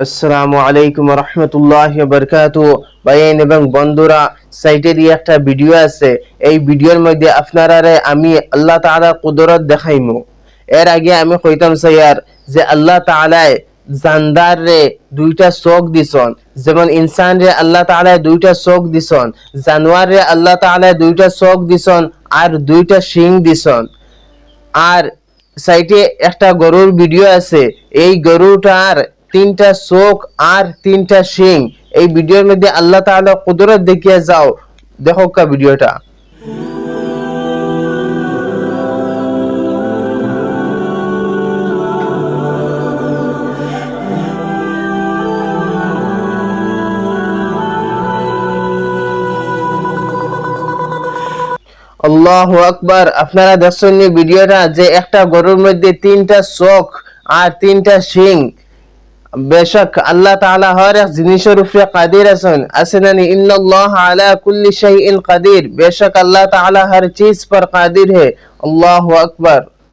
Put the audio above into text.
আসসালামু আলাইকুম রহমতুল্লাহি ওয়া বারাকাতুহু। ভাইয়েন এবং বন্ধুরা, সাইটের একটা ভিডিও আছে। এই ভিডিওর মধ্যে আপনারারে আমি আল্লাহ তাআলার কুদরত দেখাইমু। এর আগে আমি কইতাম স্যার যে আল্লাহ তাআলায় জানদার রে দুইটা চোখ দিছন, যেমন ইনসান রে আল্লাহ তাআলায় দুইটা চোখ দিছন, জানোয়ার রে আল্লাহ তাআলায় দুইটা চোখ দিছন আর দুইটা শিং দিছন। আর সাইটে একটা গরুর ভিডিও আছে। এই গরুটার তিনটা চোখ আর তিনটা শিং। এই ভিডিওর মধ্যে আল্লাহ তাআলা কুদরত দেখিয়ে যাও, দেখো কা ভিডিওটা। আল্লাহু আকবার। আপনারা দেখছেন ভিডিওটা যে একটা গরুর মধ্যে তিনটা চোখ আর তিনটা শিং। বেশক আল্লাহ তাআলা হর এক জিনিসের উপরে কাদির আছেন না। ইন্নাল্লাহ আলা কুল্লি শাইইন কাদির। বেশক আল্লাহ তাআলা हर चीज पर कादिर है। আল্লাহু আকবার।